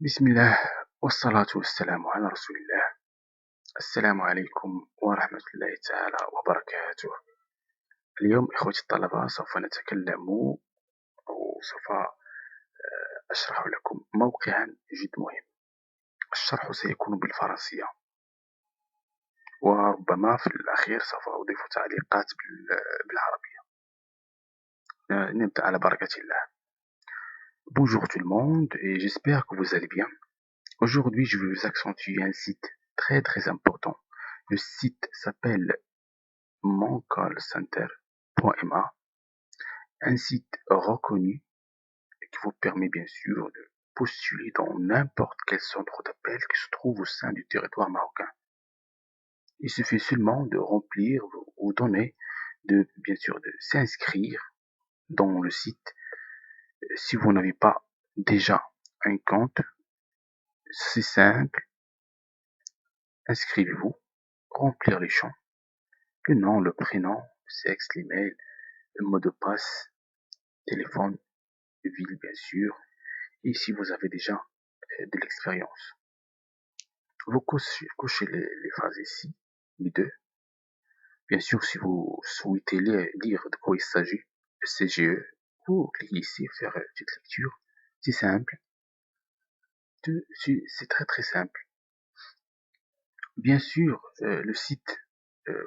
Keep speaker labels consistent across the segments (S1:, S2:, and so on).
S1: بسم الله والصلاة والسلام على رسول الله. السلام عليكم ورحمة الله تعالى وبركاته. اليوم إخوتي الطلبة سوف نتكلم أو سوف أشرح لكم موقعا جد مهم. الشرح سيكون بالفرنسية، وربما في الأخير سوف أضيف تعليقات بالعربية. نبدأ على بركة الله. Bonjour tout le monde et j'espère que vous allez bien. Aujourd'hui, je vais vous accentuer un site très important. Le site s'appelle moncallcenter.ma, un site reconnu qui vous permet bien sûr de postuler dans n'importe quel centre d'appel qui se trouve au sein du territoire marocain. Il suffit seulement de remplir vos données, bien sûr de s'inscrire dans le site. Si vous n'avez pas déjà un compte, c'est simple, inscrivez-vous, remplir les champs, le nom, le prénom, le sexe, l'email, le mot de passe, téléphone, ville bien sûr, et si vous avez déjà de l'expérience. Vous cochez les phrases ici, les deux. Bien sûr, si vous souhaitez lire de quoi il s'agit, le CGE, vous cliquez ici, faire une petite lecture. C'est simple. C'est très simple. Bien sûr, le site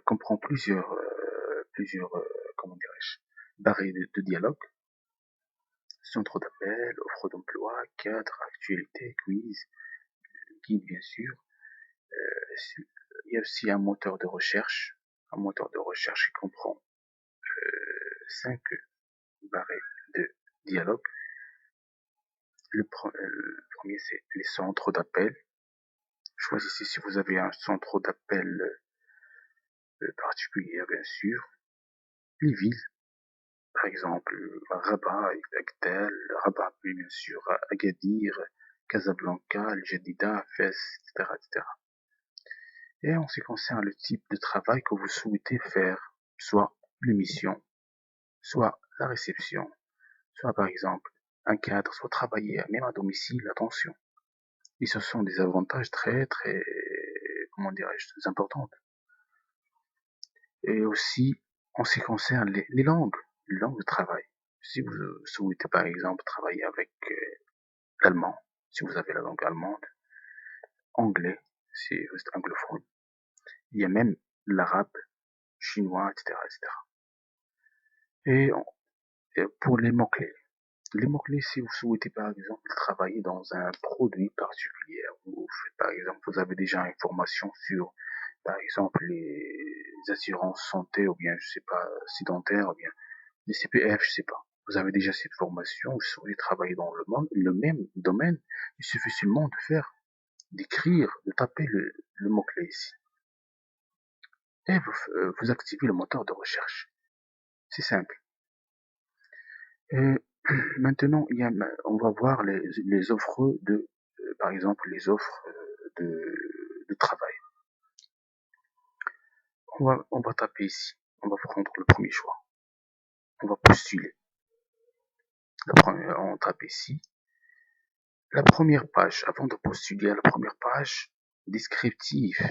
S1: comprend plusieurs comment dirais-je, barres de dialogue, centre d'appel, offre d'emploi, cadre, actualité, quiz, guide bien sûr. Il y a aussi un moteur de recherche qui comprend 5 barres de dialogue. Le premier, c'est les centres d'appel. Choisissez si vous avez un centre d'appel particulier, bien sûr. Les villes, par exemple, Rabat, Agdel, Rabat, bien sûr, Agadir, Casablanca, Al Jadida, Fès, etc. Et en ce qui concerne le type de travail que vous souhaitez faire, soit l'émission, soit la réception, soit par exemple un cadre, soit travailler même à domicile, attention. Et ce sont des avantages très, comment dirais-je, importants. Et aussi, en ce qui concerne les langues de travail. Si vous souhaitez par exemple travailler avec l'allemand, si vous avez la langue allemande, anglais, si vous êtes anglophone, il y a même l'arabe, chinois, etc. Et pour les mots-clés. Les mots-clés, si vous souhaitez par exemple travailler dans un produit particulier, vous faites, par exemple, vous avez déjà une formation sur, par exemple, les assurances santé, ou bien, je sais pas, sédentaire, ou bien, les CPF, je sais pas. Vous avez déjà cette formation, vous souhaitez travailler dans le même domaine, il suffit seulement d'écrire, de taper le mot-clé ici. Et vous activez le moteur de recherche. C'est simple. Et maintenant, on va voir les offres par exemple, les offres de travail. On va taper ici. On va prendre le premier choix. On va postuler. On tape ici. La première page, avant de postuler à la première page, descriptif.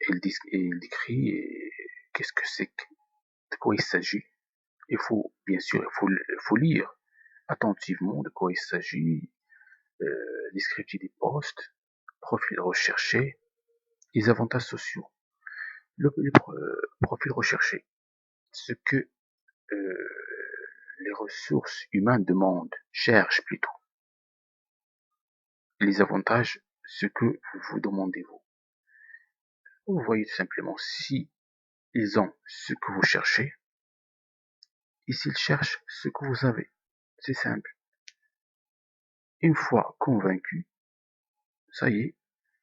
S1: Il décrit qu'est-ce que c'est, de quoi il s'agit. Bien sûr, il faut lire attentivement de quoi il s'agit, descriptif des postes, profil recherché, les avantages sociaux. Le profil recherché, ce que les ressources humaines demandent, cherchent plutôt. Les avantages, ce que vous demandez vous. Vous voyez tout simplement si ils ont ce que vous cherchez et s'ils cherchent ce que vous avez. C'est simple. Une fois convaincu, ça y est,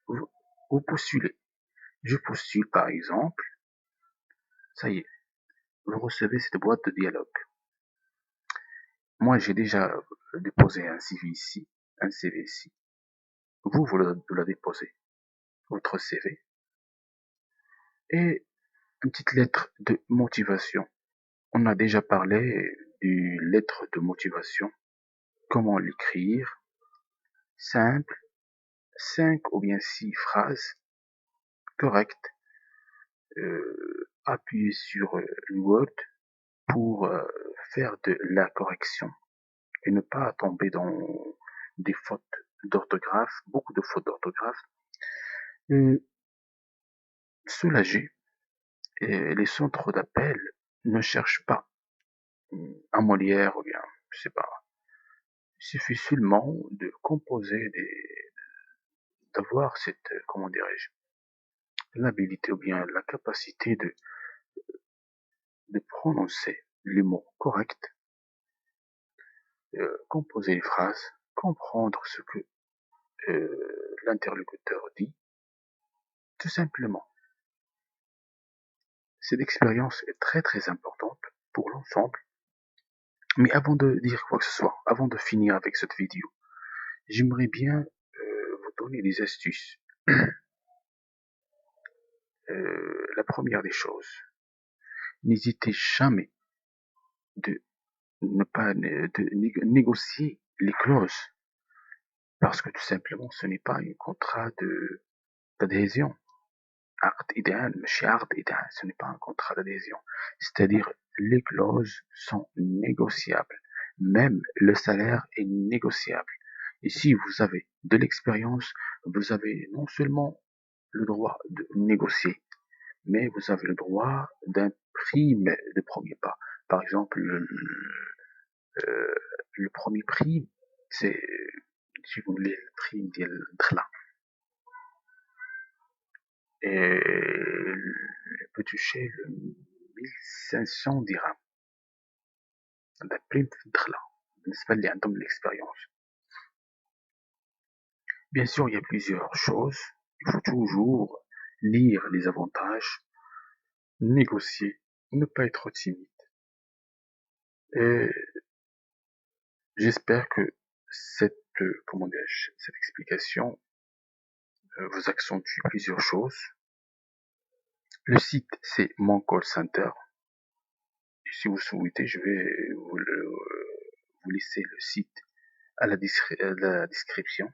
S1: vous postulez. Je postule par exemple, ça y est, vous recevez cette boîte de dialogue. Moi, j'ai déjà déposé un CV ici, Vous la déposez, votre CV, et une petite lettre de motivation. On a déjà parlé du lettre de motivation, comment l'écrire, simple, 5 ou bien 6 phrases correctes, appuyer sur le Word pour faire de la correction et ne pas tomber dans des fautes d'orthographe, beaucoup de fautes d'orthographe, soulager. Et les centres d'appel ne cherchent pas un Molière ou bien, je sais pas. Il suffit seulement de composer d'avoir cette, comment dirais-je, l'habilité ou bien la capacité de prononcer les mots corrects, composer les phrases, comprendre ce que l'interlocuteur dit, tout simplement. Cette expérience est très très importante pour l'ensemble. Mais avant de dire quoi que ce soit, avant de finir avec cette vidéo, j'aimerais bien vous donner des astuces. La première des choses, n'hésitez jamais de ne pas de négocier les clauses parce que tout simplement ce n'est pas un contrat d'adhésion. Ce n'est pas un contrat d'adhésion. C'est-à-dire, les clauses sont négociables. Même le salaire est négociable. Et si vous avez de l'expérience, vous avez non seulement le droit de négocier, mais vous avez le droit d'un prime de premier pas. Par exemple, euh, le premier prime, c'est, si vous voulez, le prime ديال الدخلة. Et il peut toucher le 1500 dirhams. هذا prime في الدخلة بالنسبة اللي عندهم l'expérience. Bien sûr, il y a plusieurs choses. Il faut toujours lire les avantages, négocier, ne pas être timide. Et j'espère que cette explication vous accentue plusieurs choses. Le site, c'est mon call center. Et si vous souhaitez, je vais vous laisser le site à la description.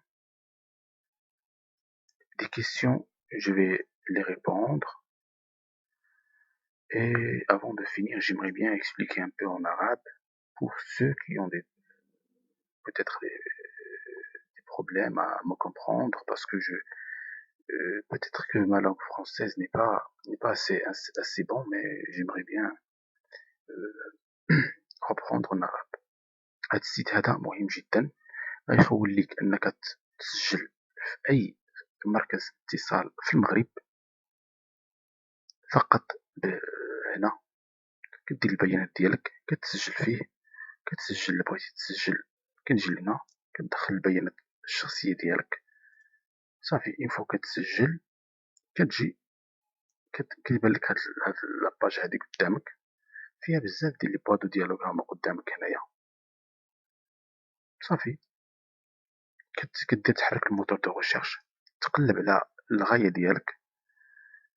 S1: Des questions, je vais les répondre. Et avant de finir, j'aimerais bien expliquer un peu en arabe pour ceux qui ont peut-être des problèmes à me comprendre parce que peut-être que ma langue française n'est pas assez bon, mais j'aimerais bien reprendre en arabe. هاد السيت هذا مهم جدا غيخول لك انك تسجل في اي مركز اتصال في المغرب فقط. هنا كدير البيانات ديالك كتسجل فيه، كتسجل الا بغيتي تسجل كتجي لهنا كتدخل البيانات الشخصيه ديالك صافي. اون فوا كتسجل كتجي كيبان لك هاد لاباج هادي قدامك فيها بزاف ديال لي بوا دو ديالوغ هما قدامك هنايا صافي. كدير تحرك الموتور دو ريشيرش تقلب على الغاية ديالك.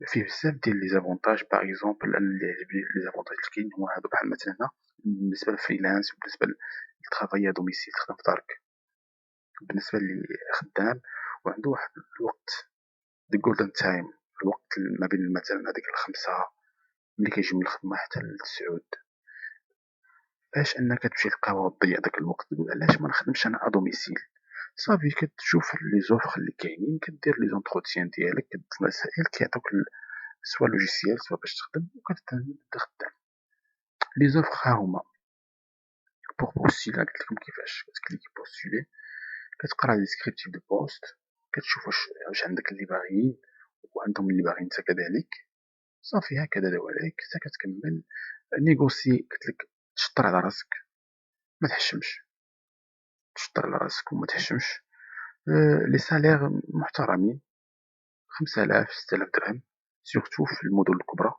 S1: فيه بزاف ديال لي زافونتاج باغ اكزومبل اللي عجبني لي زافونتاج اللي كاين هما هادو بحال مثلا هنا بالنسبة للفريلانس وبالنسبة للترافاي ا دوميسيل تخدم في دارك. بالنسبة للي خدام وعنده واحد الوقت دو جولدن تايم، الوقت ما بين مثلا هاديك الخمسة ملي كيجي من الخدمة حتى لتسعود، باش انك تمشي للقهوة وتضيع داك الوقت تقول علاش ما نخدمش انا ادوميسيل. صافي كتشوف لي زوفر اللي كاينين كدير لي زونتروتيان ديالك كدوز مسائل كيعطوك سوا لوجيسيال سوا باش تخدم وكتبدا خدام. لي زوفر ها هما بوغ بوستيلي قلت لكم كيفاش كتكليكي بوستيلي كتقرا لي ديسكريبتيف دو بوست كتشوف واش عندك اللي باغيين وعندهم اللي باغيين نتا كذلك صافي هكذا داو عليك حتى كتكمل نيغوسي. قلتلك تشطر على راسك ما تحشمش، تشطر على راسك وما تحشمش. لي سالير محترمين 5000 6000 درهم سورتو في المدن الكبرى.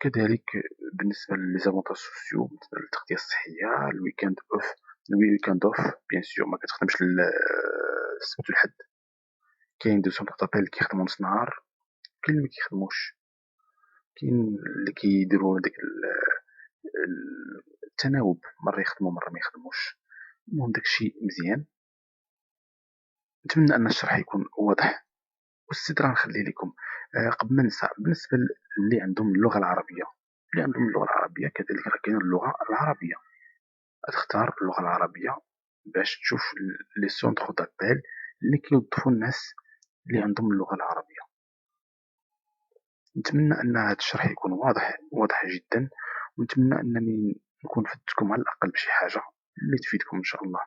S1: كذلك بالنسبة لي زافونتاج سوسيو بالنسبة للتغطية الصحية الويكاند اوف بيان سور ما كتخدمش السبت والحد. كاين دو سونتر دابيل اللي كيخدمو نص نهار كاين اللي مكيخدموش، كاين اللي كيديرو داك التناوب مرة يخدمو مرة ما يخدموش. المهم داكشي مزيان. نتمنى أن الشرح يكون واضح. والزيد راه نخليه لكم. قبل ما ننسى، بالنسبة اللي عندهم اللغة العربية، كذلك راه كاينة اللغة العربية. تختار اللغة العربية باش تشوف لي سونتر دابيل اللي كيوظفوا الناس اللي عندهم اللغة العربية. نتمنى أن هذا الشرح يكون واضح جدا، ونتمنى أنني نكون فدتكم على الأقل بشي حاجة اللي تفيدكم إن شاء الله.